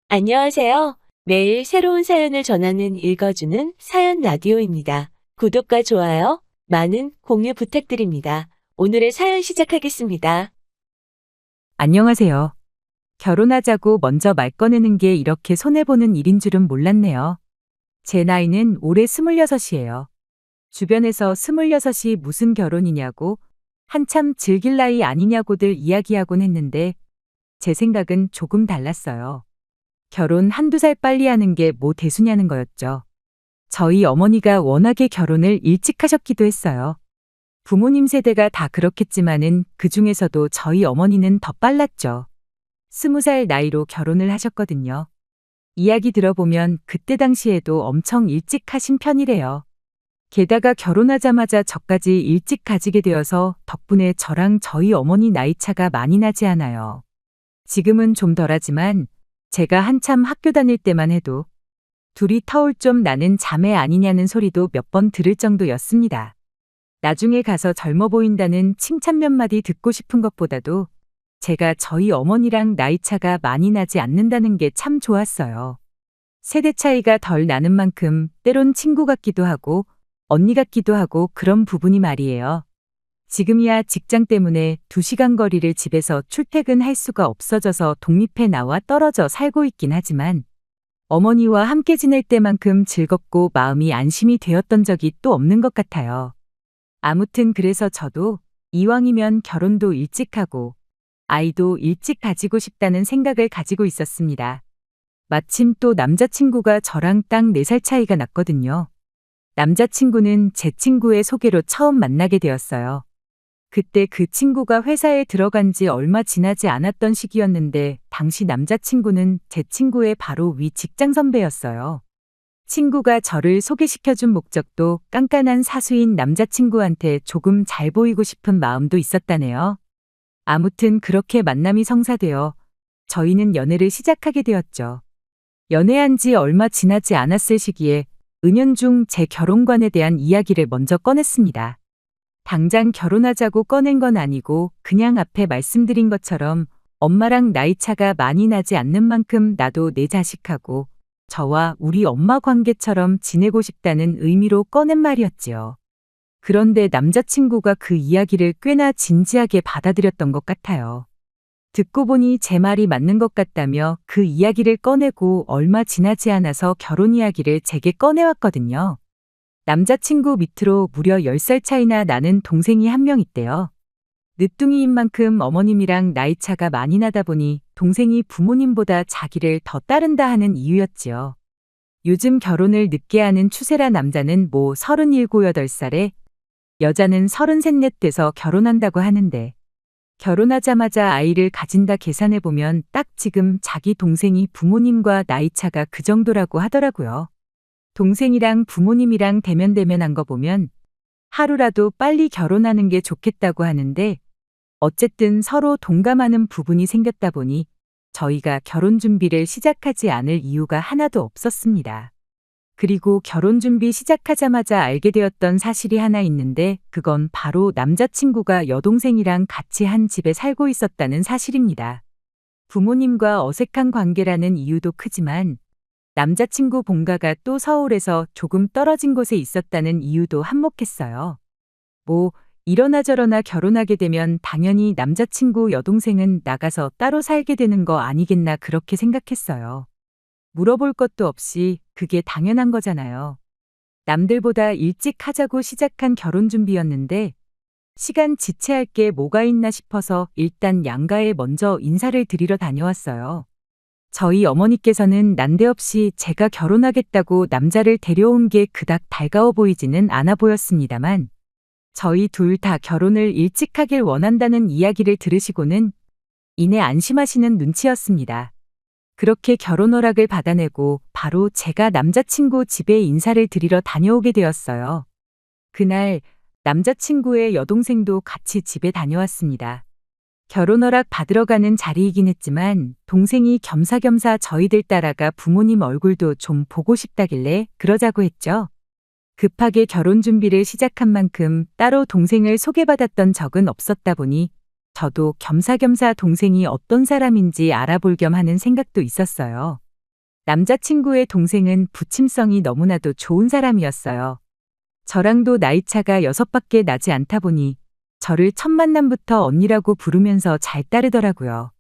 안녕하세요. 매일 새로운 사연을 전하는 읽어주는 사연 라디오입니다. 구독과 좋아요, 많은 공유 부탁드립니다. 오늘의 사연 시작하겠습니다. 안녕하세요. 결혼하자고 먼저 말 꺼내는 게 이렇게 손해보는 일인 줄은 몰랐네요. 제 나이는 올해 26이에요. 주변에서 26이 무슨 결혼이냐고 한참 즐길 나이 아니냐고들 이야기하곤 했는데 제 생각은 조금 달랐어요. 결혼 한두 살 빨리 하는 게 뭐 대수냐는 거였죠. 저희 어머니가 워낙에 결혼을 일찍 하셨기도 했어요. 부모님 세대가 다 그렇겠지만은 그 중에서도 저희 어머니는 더 빨랐죠. 20살 나이로 결혼을 하셨거든요. 이야기 들어보면 그때 당시에도 엄청 일찍 하신 편이래요. 게다가 결혼하자마자 저까지 일찍 가지게 되어서 덕분에 저랑 저희 어머니 나이 차가 많이 나지 않아요. 지금은 좀 덜하지만 제가 한참 학교 다닐 때만 해도 둘이 터울 좀 나는 자매 아니냐는 소리도 몇 번 들을 정도였습니다. 나중에 가서 젊어 보인다는 칭찬 몇 마디 듣고 싶은 것보다도 제가 저희 어머니랑 나이 차가 많이 나지 않는다는 게 참 좋았어요. 세대 차이가 덜 나는 만큼 때론 친구 같기도 하고 언니 같기도 하고 그런 부분이 말이에요. 지금이야 직장 때문에 2시간 거리를 집에서 출퇴근할 수가 없어져서 독립해 나와 떨어져 살고 있긴 하지만 어머니와 함께 지낼 때만큼 즐겁고 마음이 안심이 되었던 적이 또 없는 것 같아요. 아무튼 그래서 저도 이왕이면 결혼도 일찍 하고 아이도 일찍 가지고 싶다는 생각을 가지고 있었습니다. 마침 또 남자친구가 저랑 딱 4살 차이가 났거든요. 남자친구는 제 친구의 소개로 처음 만나게 되었어요. 그때 그 친구가 회사에 들어간 지 얼마 지나지 않았던 시기였는데 당시 남자친구는 제 친구의 바로 위 직장 선배였어요. 친구가 저를 소개시켜준 목적도 깐깐한 사수인 남자친구한테 조금 잘 보이고 싶은 마음도 있었다네요. 아무튼 그렇게 만남이 성사되어 저희는 연애를 시작하게 되었죠. 연애한 지 얼마 지나지 않았을 시기에 은연중 제 결혼관에 대한 이야기를 먼저 꺼냈습니다. 당장 결혼하자고 꺼낸 건 아니고 그냥 앞에 말씀드린 것처럼 엄마랑 나이 차가 많이 나지 않는 만큼 나도 내 자식하고 저와 우리 엄마 관계처럼 지내고 싶다는 의미로 꺼낸 말이었지요. 그런데 남자친구가 그 이야기를 꽤나 진지하게 받아들였던 것 같아요. 듣고 보니 제 말이 맞는 것 같다며 그 이야기를 꺼내고 얼마 지나지 않아서 결혼 이야기를 제게 꺼내왔거든요. 남자친구 밑으로 무려 10살 차이나 나는 동생이 한 명 있대요. 늦둥이인 만큼 어머님이랑 나이 차가 많이 나다 보니 동생이 부모님보다 자기를 더 따른다 하는 이유였지요. 요즘 결혼을 늦게 하는 추세라 남자는 뭐 37, 8살에 여자는 33, 4 돼서 결혼한다고 하는데 결혼하자마자 아이를 가진다 계산해보면 딱 지금 자기 동생이 부모님과 나이 차가 그 정도라고 하더라고요. 동생이랑 부모님이랑 대면대면한 거 보면 하루라도 빨리 결혼하는 게 좋겠다고 하는데 어쨌든 서로 동감하는 부분이 생겼다 보니 저희가 결혼 준비를 시작하지 않을 이유가 하나도 없었습니다. 그리고 결혼 준비 시작하자마자 알게 되었던 사실이 하나 있는데 그건 바로 남자친구가 여동생이랑 같이 한 집에 살고 있었다는 사실입니다. 부모님과 어색한 관계라는 이유도 크지만 남자친구 본가가 또 서울에서 조금 떨어진 곳에 있었다는 이유도 한몫했어요. 뭐 이러나 저러나 결혼하게 되면 당연히 남자친구 여동생은 나가서 따로 살게 되는 거 아니겠나 그렇게 생각했어요. 물어볼 것도 없이 그게 당연한 거잖아요. 남들보다 일찍 하자고 시작한 결혼 준비였는데 시간 지체할 게 뭐가 있나 싶어서 일단 양가에 먼저 인사를 드리러 다녀왔어요. 저희 어머니께서는 난데없이 제가 결혼하겠다고 남자를 데려온 게 그닥 달가워 보이지는 않아 보였습니다만 저희 둘 다 결혼을 일찍 하길 원한다는 이야기를 들으시고는 이내 안심하시는 눈치였습니다. 그렇게 결혼 허락을 받아내고 바로 제가 남자친구 집에 인사를 드리러 다녀오게 되었어요. 그날 남자친구의 여동생도 같이 집에 다녀왔습니다. 결혼 허락 받으러 가는 자리이긴 했지만 동생이 겸사겸사 저희들 따라가 부모님 얼굴도 좀 보고 싶다길래 그러자고 했죠. 급하게 결혼 준비를 시작한 만큼 따로 동생을 소개받았던 적은 없었다 보니 저도 겸사겸사 동생이 어떤 사람인지 알아볼 겸 하는 생각도 있었어요. 남자친구의 동생은 부침성이 너무나도 좋은 사람이었어요. 저랑도 나이차가 6밖에 나지 않다 보니 저를 첫 만남부터 언니라고 부르면서 잘 따르더라고요.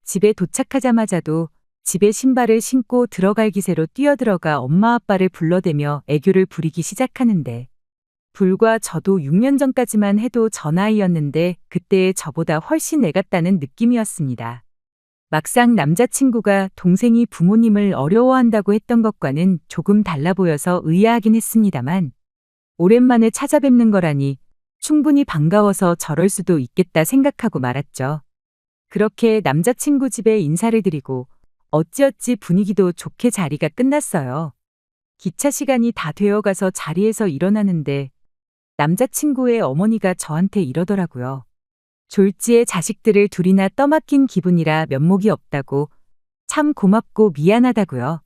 집에 도착하자마자도 집에 신발을 신고 들어갈 기세로 뛰어들어가 엄마 아빠를 불러대며 애교를 부리기 시작하는데 불과 저도 6년 전까지만 해도 저 나이였는데 그때의 저보다 훨씬 애같다는 느낌이었습니다. 막상 남자친구가 동생이 부모님을 어려워한다고 했던 것과는 조금 달라 보여서 의아하긴 했습니다만 오랜만에 찾아뵙는 거라니 충분히 반가워서 저럴 수도 있겠다 생각하고 말았죠. 그렇게 남자친구 집에 인사를 드리고 어찌어찌 분위기도 좋게 자리가 끝났어요. 기차 시간이 다 되어가서 자리에서 일어나는데 남자친구의 어머니가 저한테 이러더라고요. 졸지에 자식들을 둘이나 떠맡긴 기분이라 면목이 없다고 참 고맙고 미안하다고요.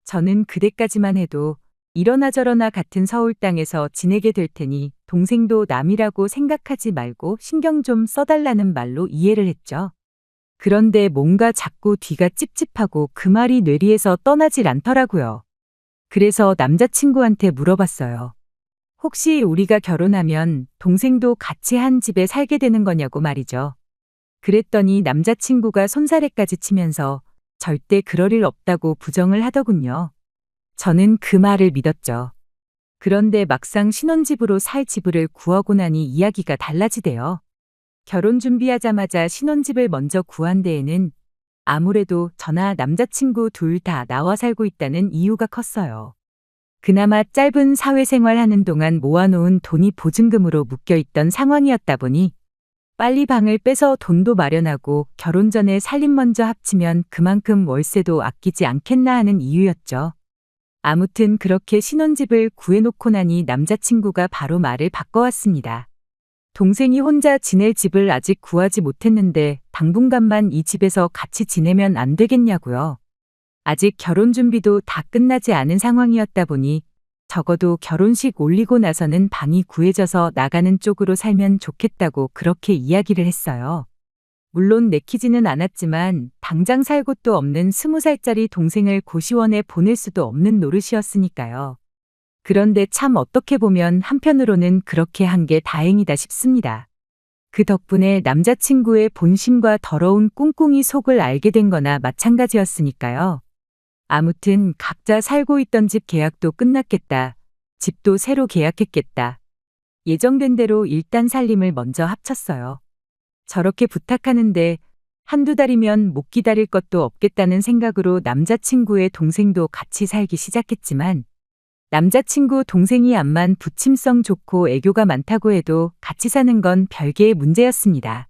저는 그때까지만 해도 이러나 저러나 같은 서울 땅에서 지내게 될 테니 동생도 남이라고 생각하지 말고 신경 좀 써달라는 말로 이해를 했죠. 그런데 뭔가 자꾸 뒤가 찝찝하고 그 말이 뇌리에서 떠나질 않더라고요. 그래서 남자친구한테 물어봤어요. 혹시 우리가 결혼하면 동생도 같이 한 집에 살게 되는 거냐고 말이죠. 그랬더니 남자친구가 손사래까지 치면서 절대 그럴 일 없다고 부정을 하더군요. 저는 그 말을 믿었죠. 그런데 막상 신혼집으로 살 집을 구하고 나니 이야기가 달라지대요. 결혼 준비하자마자 신혼집을 먼저 구한 데에는 아무래도 저나 남자친구 둘 다 나와 살고 있다는 이유가 컸어요. 그나마 짧은 사회생활 하는 동안 모아놓은 돈이 보증금으로 묶여있던 상황이었다 보니 빨리 방을 빼서 돈도 마련하고 결혼 전에 살림 먼저 합치면 그만큼 월세도 아끼지 않겠나 하는 이유였죠. 아무튼 그렇게 신혼집을 구해놓고 나니 남자친구가 바로 말을 바꿔왔습니다. 동생이 혼자 지낼 집을 아직 구하지 못했는데 당분간만 이 집에서 같이 지내면 안 되겠냐고요. 아직 결혼 준비도 다 끝나지 않은 상황이었다 보니 적어도 결혼식 올리고 나서는 방이 구해져서 나가는 쪽으로 살면 좋겠다고 그렇게 이야기를 했어요. 물론 내키지는 않았지만 당장 살 곳도 없는 20살짜리 동생을 고시원에 보낼 수도 없는 노릇이었으니까요. 그런데 참 어떻게 보면 한편으로는 그렇게 한 게 다행이다 싶습니다. 그 덕분에 남자친구의 본심과 더러운 꿍꿍이 속을 알게 된 거나 마찬가지였으니까요. 아무튼 각자 살고 있던 집 계약도 끝났겠다. 집도 새로 계약했겠다. 예정된 대로 일단 살림을 먼저 합쳤어요. 저렇게 부탁하는데 한두 달이면 못 기다릴 것도 없겠다는 생각으로 남자친구의 동생도 같이 살기 시작했지만 남자친구 동생이 암만 부침성 좋고 애교가 많다고 해도 같이 사는 건 별개의 문제였습니다.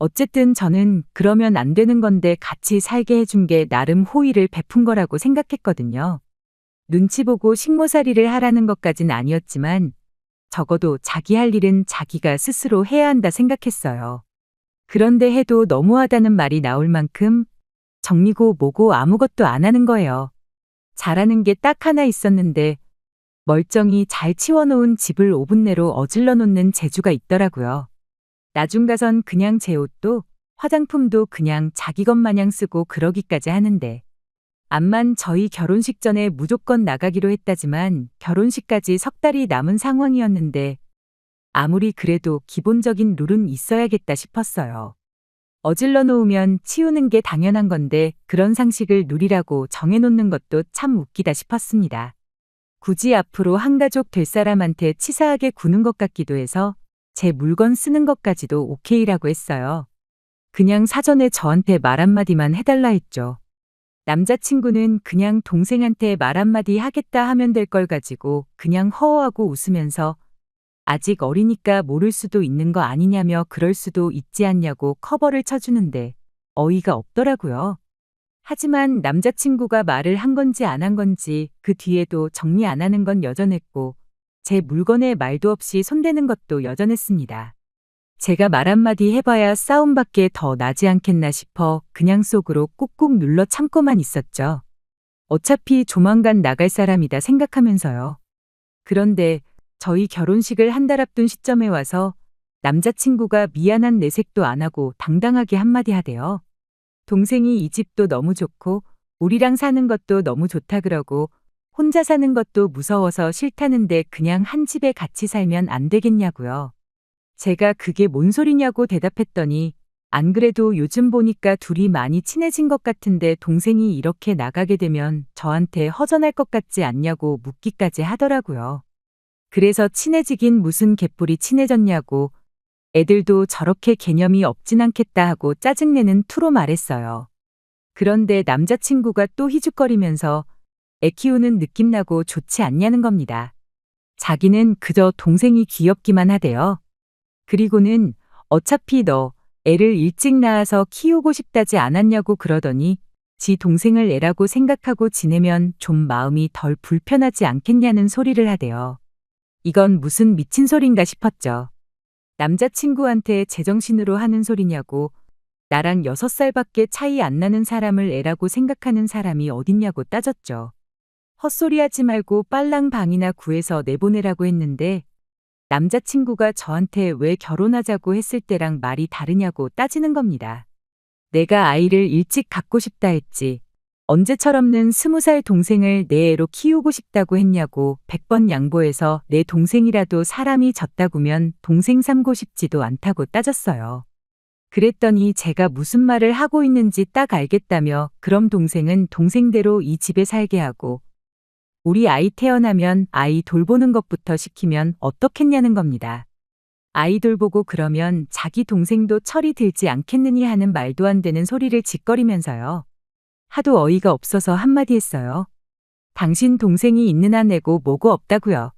어쨌든 저는 그러면 안 되는 건데 같이 살게 해준 게 나름 호의를 베푼 거라고 생각했거든요. 눈치 보고 식모살이를 하라는 것까진 아니었지만 적어도 자기 할 일은 자기가 스스로 해야 한다 생각했어요. 그런데 해도 너무하다는 말이 나올 만큼 정리고 뭐고 아무것도 안 하는 거예요. 잘하는 게 딱 하나 있었는데 멀쩡히 잘 치워놓은 집을 5분 내로 어질러 놓는 재주가 있더라고요. 나중 가선 그냥 제 옷도 화장품도 그냥 자기 것 마냥 쓰고 그러기까지 하는데 암만 저희 결혼식 전에 무조건 나가기로 했다지만 결혼식까지 석 달이 남은 상황이었는데 아무리 그래도 기본적인 룰은 있어야겠다 싶었어요. 어질러 놓으면 치우는 게 당연한 건데 그런 상식을 누리라고 정해놓는 것도 참 웃기다 싶었습니다. 굳이 앞으로 한가족 될 사람한테 치사하게 구는 것 같기도 해서 제 물건 쓰는 것까지도 오케이라고 했어요. 그냥 사전에 저한테 말 한마디만 해달라 했죠. 남자친구는 그냥 동생한테 말 한마디 하겠다 하면 될 걸 가지고 그냥 허허하고 웃으면서 아직 어리니까 모를 수도 있는 거 아니냐며 그럴 수도 있지 않냐고 커버를 쳐주는데 어이가 없더라고요. 하지만 남자친구가 말을 한 건지 안 한 건지 그 뒤에도 정리 안 하는 건 여전했고 제 물건에 말도 없이 손대는 것도 여전했습니다. 제가 말 한마디 해봐야 싸움밖에 더 나지 않겠나 싶어 그냥 속으로 꾹꾹 눌러 참고만 있었죠. 어차피 조만간 나갈 사람이다 생각하면서요. 그런데 저희 결혼식을 한 달 앞둔 시점에 와서 남자친구가 미안한 내색도 안 하고 당당하게 한마디 하대요. 동생이 이 집도 너무 좋고 우리랑 사는 것도 너무 좋다 그러고 혼자 사는 것도 무서워서 싫다는데 그냥 한 집에 같이 살면 안 되겠냐고요. 제가 그게 뭔 소리냐고 대답했더니 안 그래도 요즘 보니까 둘이 많이 친해진 것 같은데 동생이 이렇게 나가게 되면 저한테 허전할 것 같지 않냐고 묻기까지 하더라고요. 그래서 친해지긴 무슨 개뿔이 친해졌냐고 애들도 저렇게 개념이 없진 않겠다 하고 짜증내는 투로 말했어요. 그런데 남자친구가 또 희죽거리면서 애 키우는 느낌 나고 좋지 않냐는 겁니다. 자기는 그저 동생이 귀엽기만 하대요. 그리고는 어차피 너 애를 일찍 낳아서 키우고 싶다지 않았냐고 그러더니 지 동생을 애라고 생각하고 지내면 좀 마음이 덜 불편하지 않겠냐는 소리를 하대요. 이건 무슨 미친 소린가 싶었죠. 남자친구한테 제정신으로 하는 소리냐고 나랑 6살밖에 차이 안 나는 사람을 애라고 생각하는 사람이 어딨냐고 따졌죠. 헛소리하지 말고 빨랑 방이나 구해서 내보내라고 했는데 남자친구가 저한테 왜 결혼하자고 했을 때랑 말이 다르냐고 따지는 겁니다. 내가 아이를 일찍 갖고 싶다 했지. 언제처럼는 20살 동생을 내 애로 키우고 싶다고 했냐고 100번 양보해서 내 동생이라도 사람이 졌다구면 동생 삼고 싶지도 않다고 따졌어요. 그랬더니 제가 무슨 말을 하고 있는지 딱 알겠다며 그럼 동생은 동생대로 이 집에 살게 하고 우리 아이 태어나면 아이 돌보는 것부터 시키면 어떻겠냐는 겁니다. 아이 돌보고 그러면 자기 동생도 철이 들지 않겠느니 하는 말도 안 되는 소리를 짓거리면서요. 하도 어이가 없어서 한마디 했어요. 당신 동생이 있는 한 애고 뭐고 없다고요.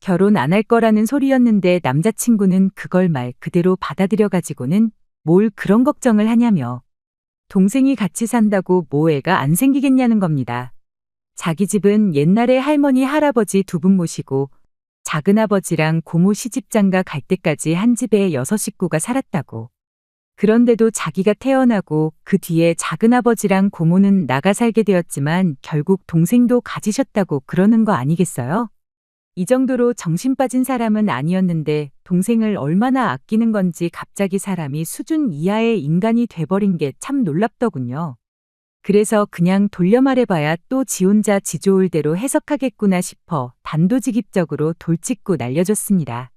결혼 안 할 거라는 소리였는데 남자친구는 그걸 말 그대로 받아들여 가지고는 뭘 그런 걱정을 하냐며 동생이 같이 산다고 뭐 애가 안 생기겠냐는 겁니다. 자기 집은 옛날에 할머니 할아버지 2분 모시고 작은아버지랑 고모 시집장가 갈 때까지 한 집에 6식구가 살았다고. 그런데도 자기가 태어나고 그 뒤에 작은아버지랑 고모는 나가 살게 되었지만 결국 동생도 가지셨다고 그러는 거 아니겠어요? 이 정도로 정신 빠진 사람은 아니었는데 동생을 얼마나 아끼는 건지 갑자기 사람이 수준 이하의 인간이 돼버린 게 참 놀랍더군요. 그래서 그냥 돌려 말해봐야 또 지 혼자 지 좋을 대로 해석하겠구나 싶어 단도직입적으로 돌직구 날려줬습니다.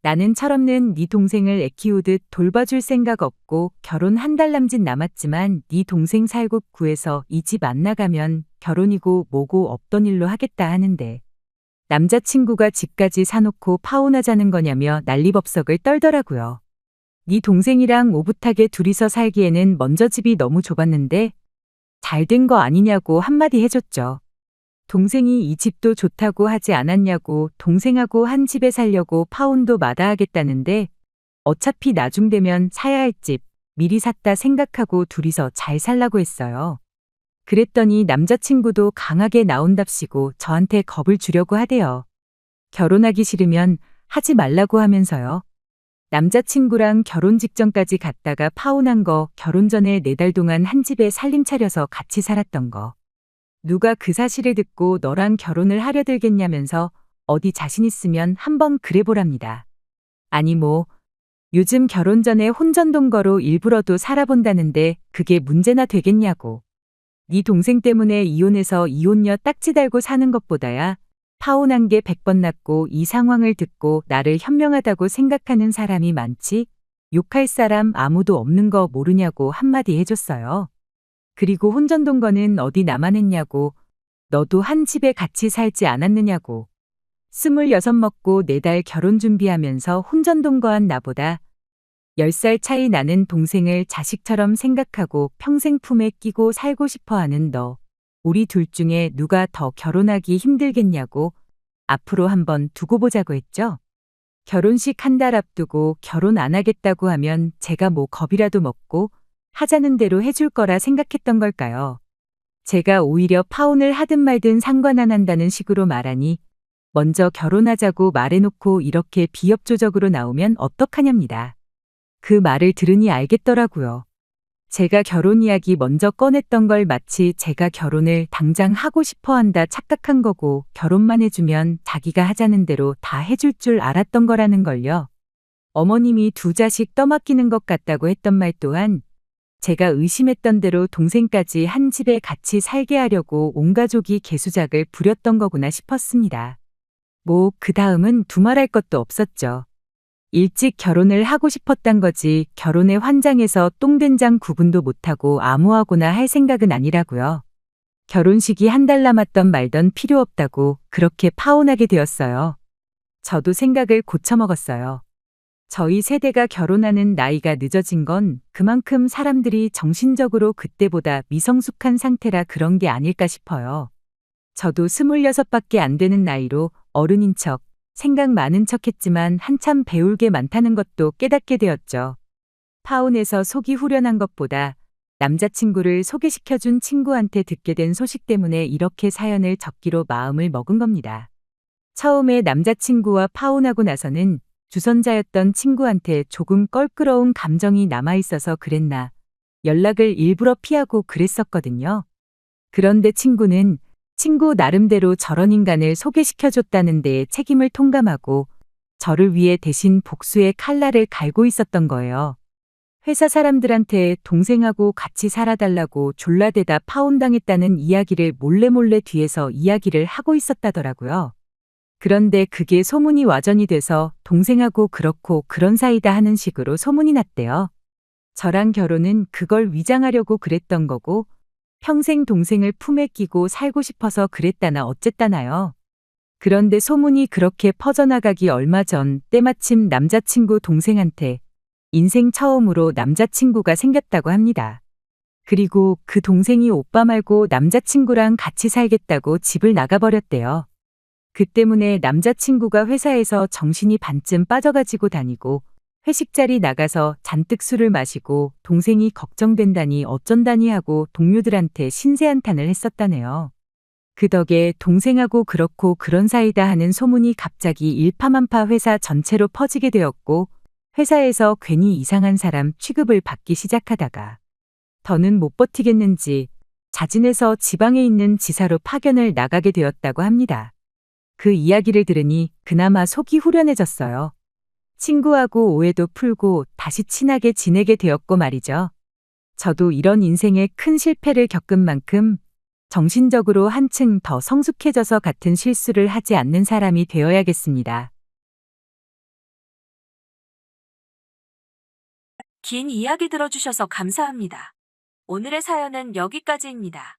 나는 철없는 네 동생을 애 키우듯 돌봐줄 생각 없고 결혼 1달 남짓 남았지만 네 동생 살국 구해서 이 집 안 나가면 결혼이고 뭐고 없던 일로 하겠다 하는데 남자친구가 집까지 사놓고 파혼하자는 거냐며 난리법석을 떨더라고요. 네 동생이랑 오붓하게 둘이서 살기에는 먼저 집이 너무 좁았는데 잘 된 거 아니냐고 한마디 해줬죠. 동생이 이 집도 좋다고 하지 않았냐고 동생하고 한 집에 살려고 파혼도 마다하겠다는데 어차피 나중 되면 사야 할 집 미리 샀다 생각하고 둘이서 잘 살라고 했어요. 그랬더니 남자친구도 강하게 나온답시고 저한테 겁을 주려고 하대요. 결혼하기 싫으면 하지 말라고 하면서요. 남자친구랑 결혼 직전까지 갔다가 파혼한 거 결혼 전에 4달 동안 한 집에 살림 차려서 같이 살았던 거. 누가 그 사실을 듣고 너랑 결혼을 하려 들겠냐면서 어디 자신 있으면 한번 그래보랍니다. 아니 뭐 요즘 결혼 전에 혼전동거로 일부러도 살아본다는데 그게 문제나 되겠냐고. 네 동생 때문에 이혼해서 이혼녀 딱지 달고 사는 것보다야 파혼한 게 100번 낫고 이 상황을 듣고 나를 현명하다고 생각하는 사람이 많지 욕할 사람 아무도 없는 거 모르냐고 한마디 해줬어요. 그리고 혼전동거는 어디 나만 했냐고 너도 한 집에 같이 살지 않았느냐고 26 먹고 4달 결혼 준비하면서 혼전동거한 나보다 10살 차이 나는 동생을 자식처럼 생각하고 평생 품에 끼고 살고 싶어하는 너. 우리 둘 중에 누가 더 결혼하기 힘들겠냐고 앞으로 한번 두고 보자고 했죠. 결혼식 1달 앞두고 결혼 안 하겠다고 하면 제가 뭐 겁이라도 먹고 하자는 대로 해줄 거라 생각했던 걸까요? 제가 오히려 파혼을 하든 말든 상관 안 한다는 식으로 말하니 먼저 결혼하자고 말해놓고 이렇게 비협조적으로 나오면 어떡하냐입니다. 그 말을 들으니 알겠더라고요. 제가 결혼 이야기 먼저 꺼냈던 걸 마치 제가 결혼을 당장 하고 싶어 한다 착각한 거고 결혼만 해주면 자기가 하자는 대로 다 해줄 줄 알았던 거라는 걸요. 어머님이 2 자식 떠맡기는 것 같다고 했던 말 또한 제가 의심했던 대로 동생까지 한 집에 같이 살게 하려고 온 가족이 개수작을 부렸던 거구나 싶었습니다. 뭐, 그 다음은 두말할 것도 없었죠. 일찍 결혼을 하고 싶었단 거지 결혼의 환장에서 똥된장 구분도 못하고 아무하고나 할 생각은 아니라고요. 결혼식이 한 달 남았던 말던 필요 없다고 그렇게 파혼하게 되었어요. 저도 생각을 고쳐먹었어요. 저희 세대가 결혼하는 나이가 늦어진 건 그만큼 사람들이 정신적으로 그때보다 미성숙한 상태라 그런 게 아닐까 싶어요. 저도 26밖에 안 되는 나이로 어른인 척, 생각 많은 척 했지만 한참 배울 게 많다는 것도 깨닫게 되었죠. 파혼해서 속이 후련한 것보다 남자친구를 소개시켜준 친구한테 듣게 된 소식 때문에 이렇게 사연을 적기로 마음을 먹은 겁니다. 처음에 남자친구와 파혼하고 나서는 주선자였던 친구한테 조금 껄끄러운 감정이 남아있어서 그랬나 연락을 일부러 피하고 그랬었거든요. 그런데 친구는 친구 나름대로 저런 인간을 소개시켜줬다는 데에 책임을 통감하고 저를 위해 대신 복수의 칼날을 갈고 있었던 거예요. 회사 사람들한테 동생하고 같이 살아달라고 졸라대다 파혼당했다는 이야기를 몰래 뒤에서 이야기를 하고 있었다더라고요. 그런데 그게 소문이 와전이 돼서 동생하고 그렇고 그런 사이다 하는 식으로 소문이 났대요. 저랑 결혼은 그걸 위장하려고 그랬던 거고 평생 동생을 품에 끼고 살고 싶어서 그랬다나 어쨌다나요. 그런데 소문이 그렇게 퍼져나가기 얼마 전 때마침 남자친구 동생한테 인생 처음으로 남자친구가 생겼다고 합니다. 그리고 그 동생이 오빠 말고 남자친구랑 같이 살겠다고 집을 나가버렸대요. 그 때문에 남자친구가 회사에서 정신이 반쯤 빠져가지고 다니고 회식 자리 나가서 잔뜩 술을 마시고 동생이 걱정된다니 어쩐다니 하고 동료들한테 신세한탄을 했었다네요. 그 덕에 동생하고 그렇고 그런 사이다 하는 소문이 갑자기 일파만파 회사 전체로 퍼지게 되었고 회사에서 괜히 이상한 사람 취급을 받기 시작하다가 더는 못 버티겠는지 자진해서 지방에 있는 지사로 파견을 나가게 되었다고 합니다. 그 이야기를 들으니 그나마 속이 후련해졌어요. 친구하고 오해도 풀고 다시 친하게 지내게 되었고 말이죠. 저도 이런 인생의 큰 실패를 겪은 만큼 정신적으로 한층 더 성숙해져서 같은 실수를 하지 않는 사람이 되어야겠습니다. 긴 이야기 들어주셔서 감사합니다. 오늘의 사연은 여기까지입니다.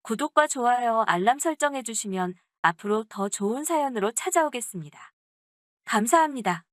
구독과 좋아요, 알람 설정해주시면 앞으로 더 좋은 사연으로 찾아오겠습니다. 감사합니다.